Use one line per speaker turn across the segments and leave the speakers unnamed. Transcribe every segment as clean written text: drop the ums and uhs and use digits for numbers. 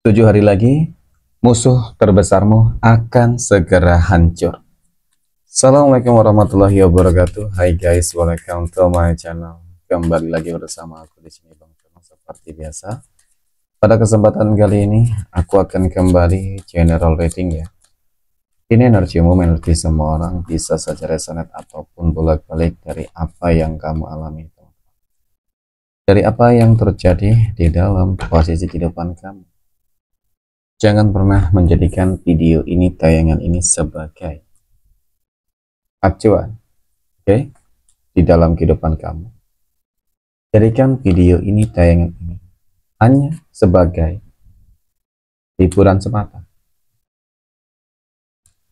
7 hari lagi, musuh terbesarmu akan segera hancur. Assalamualaikum warahmatullahi wabarakatuh. Hai guys, welcome to my channel. Kembali lagi bersama aku di sini Bang Firman seperti biasa. Pada kesempatan kali ini, aku akan kembali general rating ya. Ini energi umum, energi semua orang, bisa saja resonate ataupun bolak-balik dari apa yang kamu alami. Dari apa yang terjadi di dalam posisi kehidupan kamu. Jangan pernah menjadikan video ini, tayangan ini sebagai acuan, oke, di dalam kehidupan kamu. Jadikan video ini, tayangan ini hanya sebagai hiburan semata.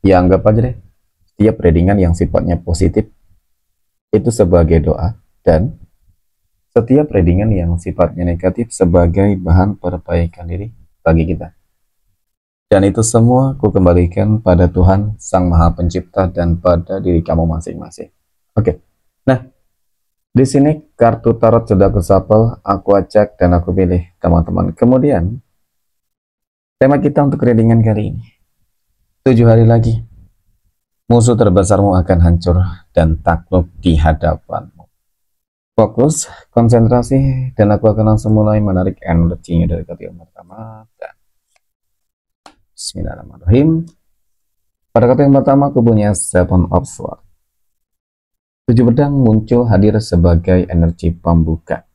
Ya anggap aja deh, setiap readingan yang sifatnya positif itu sebagai doa, dan setiap readingan yang sifatnya negatif sebagai bahan perbaikan diri bagi kita. Dan itu semua aku kembalikan pada Tuhan Sang Maha Pencipta dan pada diri kamu masing-masing. Oke. Nah, di sini kartu tarot sudah aku shuffle, aku acak dan aku pilih teman-teman. Kemudian tema kita untuk readingan kali ini. 7 hari lagi, musuh terbesarmu akan hancur dan takluk di hadapanmu. Fokus, konsentrasi, dan aku akan langsung mulai menarik energinya dari kartu yang pertama. Dan Bismillahirrahmanirrahim. Pada kartu yang pertama aku punya Seven of Swords. 7 pedang muncul hadir sebagai energi pembuka.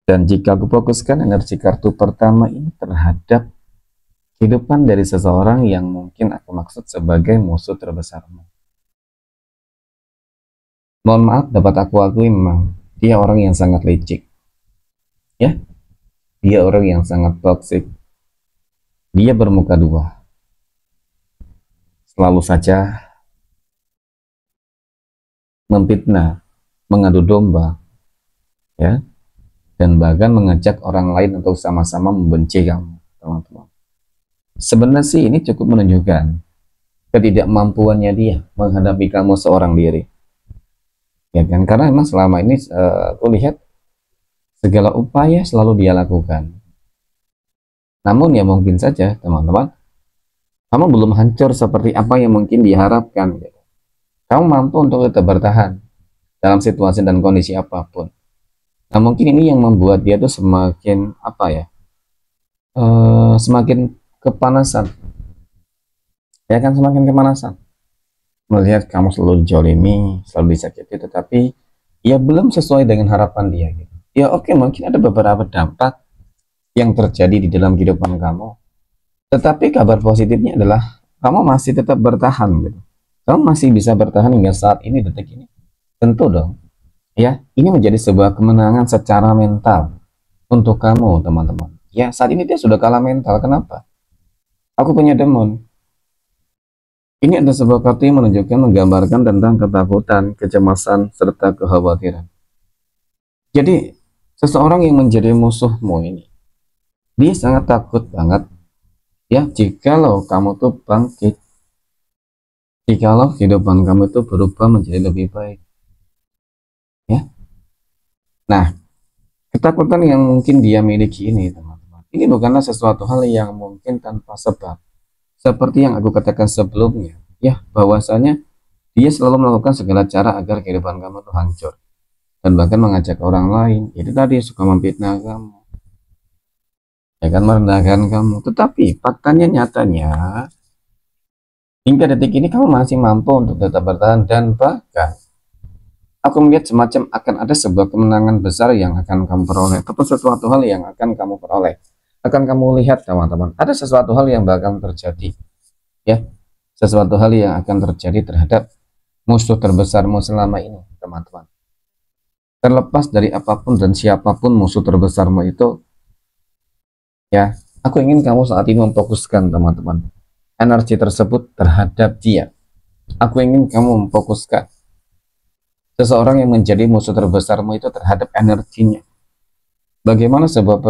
Dan jika aku fokuskan energi kartu pertama ini terhadap kehidupan dari seseorang yang mungkin aku maksud sebagai musuh terbesarmu. Mohon maaf, dapat aku akui memang dia orang yang sangat licik. Ya, dia orang yang sangat toksik. Dia bermuka dua. Selalu saja memfitnah, mengadu domba, ya, dan bahkan mengajak orang lain untuk sama-sama membenci kamu, teman-teman. Sebenarnya sih ini cukup menunjukkan ketidakmampuannya dia menghadapi kamu seorang diri, ya kan? Karena memang selama ini aku lihat segala upaya selalu dia lakukan. Namun ya mungkin saja teman-teman, kamu belum hancur seperti apa yang mungkin diharapkan. Gitu. Kamu mampu untuk tetap bertahan dalam situasi dan kondisi apapun. Nah mungkin ini yang membuat dia tuh semakin apa ya, semakin kepanasan. Ya kan, semakin kepanasan. Melihat kamu selalu dijolimi, selalu disakiti, tetapi ya belum sesuai dengan harapan dia. Gitu. Ya oke, mungkin ada beberapa dampak yang terjadi di dalam kehidupan kamu, tetapi kabar positifnya adalah kamu masih tetap bertahan gitu. Kamu masih bisa bertahan hingga saat ini, detik ini. Tentu dong, ya, ini menjadi sebuah kemenangan secara mental untuk kamu, teman-teman. Ya, saat ini dia sudah kalah mental. Kenapa? Aku punya demon. Ini ada sebuah kartu yang menunjukkan, menggambarkan tentang ketakutan, kecemasan, serta kekhawatiran. Jadi, seseorang yang menjadi musuhmu ini, dia sangat takut banget ya jikalau kamu tuh bangkit, jikalau kehidupan kamu itu berubah menjadi lebih baik ya. Nah, ketakutan yang mungkin dia miliki ini teman-teman, ini bukanlah sesuatu hal yang mungkin tanpa sebab, seperti yang aku katakan sebelumnya ya, bahwasanya dia selalu melakukan segala cara agar kehidupan kamu tuh hancur, dan bahkan mengajak orang lain, itu tadi, suka memfitnah kamu, ya kan, merendahkan kamu. Tetapi faktanya, nyatanya hingga detik ini kamu masih mampu untuk tetap bertahan, dan bahkan aku melihat semacam akan ada sebuah kemenangan besar yang akan kamu peroleh, atau sesuatu hal yang akan kamu peroleh, akan kamu lihat teman-teman. Ada sesuatu hal yang bakal terjadi ya, sesuatu hal yang akan terjadi terhadap musuh terbesarmu selama ini teman-teman. Terlepas dari apapun dan siapapun musuh terbesarmu itu, ya, aku ingin kamu saat ini memfokuskan teman-teman energi tersebut terhadap dia. Aku ingin kamu memfokuskan seseorang yang menjadi musuh terbesarmu itu terhadap energinya. Bagaimana sebuah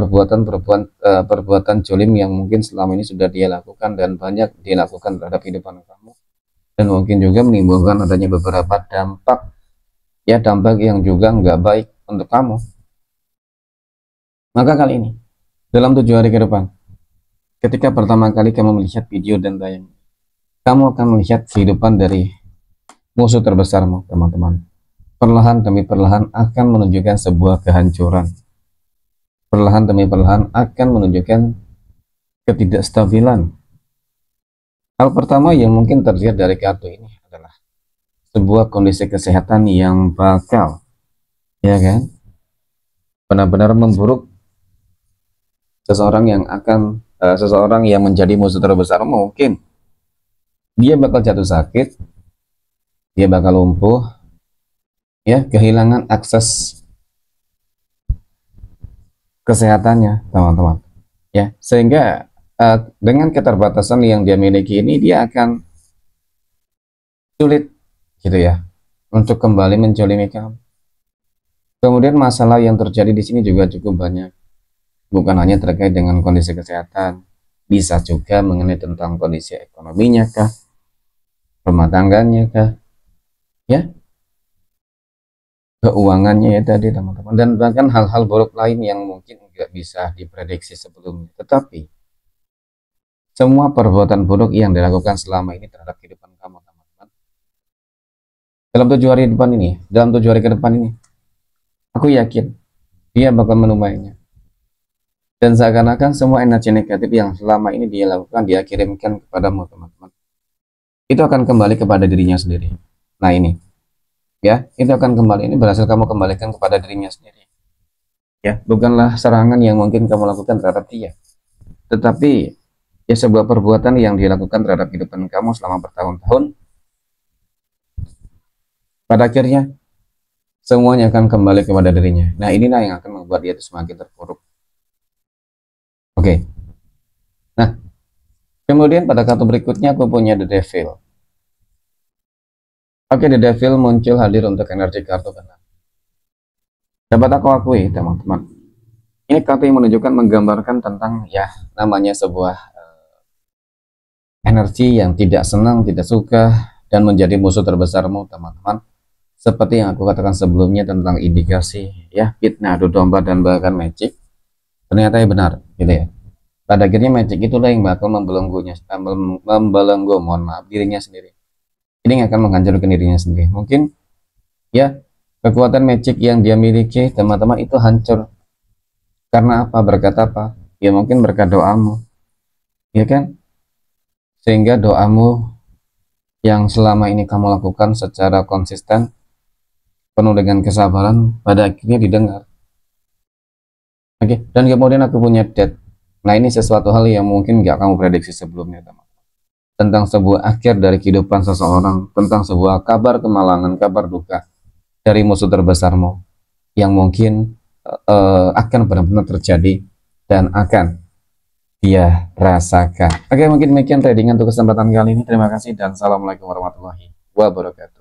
perbuatan jolim yang mungkin selama ini sudah dia lakukan dan banyak dia lakukan terhadap kehidupan kamu, dan mungkin juga menimbulkan adanya beberapa dampak ya, dampak yang juga nggak baik untuk kamu. Maka kali ini dalam 7 hari ke depan. Ketika pertama kali kamu melihat video dan tayang, kamu akan melihat kehidupan dari musuh terbesarmu, teman-teman. Perlahan demi perlahan akan menunjukkan sebuah kehancuran. Perlahan demi perlahan akan menunjukkan ketidakstabilan. Hal pertama yang mungkin terlihat dari kartu ini adalah sebuah kondisi kesehatan yang bakal, ya kan, benar-benar memburuk. Seseorang yang menjadi musuh terbesar, mungkin dia bakal jatuh sakit, dia bakal lumpuh, ya, kehilangan akses kesehatannya, teman-teman, ya, sehingga dengan keterbatasan yang dia miliki ini, dia akan sulit gitu ya untuk kembali menjolimi kamu. Kemudian masalah yang terjadi di sini juga cukup banyak, bukan hanya terkait dengan kondisi kesehatan, bisa juga mengenai tentang kondisi ekonominya kah, rumah tangganya kah, ya, keuangannya ya tadi, teman-teman, dan bahkan hal-hal buruk lain yang mungkin nggak bisa diprediksi sebelumnya. Tetapi semua perbuatan buruk yang dilakukan selama ini terhadap kehidupan kamu, teman-teman, dalam 7 hari ke depan ini, aku yakin dia bakal menumainya. Dan seakan-akan semua energi negatif yang selama ini dia lakukan, dia kirimkan kepadamu, teman-teman, itu akan kembali kepada dirinya sendiri. Nah ini, ya, itu akan kembali, ini berhasil kamu kembalikan kepada dirinya sendiri, ya, bukanlah serangan yang mungkin kamu lakukan terhadap dia, tetapi ya sebuah perbuatan yang dilakukan terhadap kehidupan kamu selama bertahun-tahun. Pada akhirnya semuanya akan kembali kepada dirinya. Nah inilah yang akan membuat dia itu semakin terpuruk. Oke. Nah, kemudian pada kartu berikutnya aku punya The Devil. Oke, The Devil muncul hadir untuk energi kartu benar. Dapat aku akui, teman-teman, ini kartu yang menunjukkan, menggambarkan tentang, ya, namanya sebuah energi yang tidak senang, tidak suka, dan menjadi musuh terbesarmu, teman-teman. Seperti yang aku katakan sebelumnya tentang indikasi, ya, fitnah, adu domba, dan bahkan magic. Ternyata ya benar, gitu ya. Pada akhirnya magic itulah yang bakal membelenggu, mohon maaf, dirinya sendiri. Ini yang akan menghancurkan dirinya sendiri. Mungkin, ya, kekuatan magic yang dia miliki, teman-teman, itu hancur. Karena apa? Berkat apa? Ya mungkin berkat doamu, ya kan? Sehingga doamu yang selama ini kamu lakukan secara konsisten, penuh dengan kesabaran, pada akhirnya didengar. Oke, dan kemudian aku punya death. Nah ini sesuatu hal yang mungkin nggak kamu prediksi sebelumnya, teman. Tentang sebuah akhir dari kehidupan seseorang, tentang sebuah kabar kemalangan, kabar duka dari musuh terbesarmu yang mungkin akan benar-benar terjadi dan akan dia rasakan. Oke, mungkin demikian tradingan untuk kesempatan kali ini. Terima kasih dan assalamualaikum warahmatullahi wabarakatuh.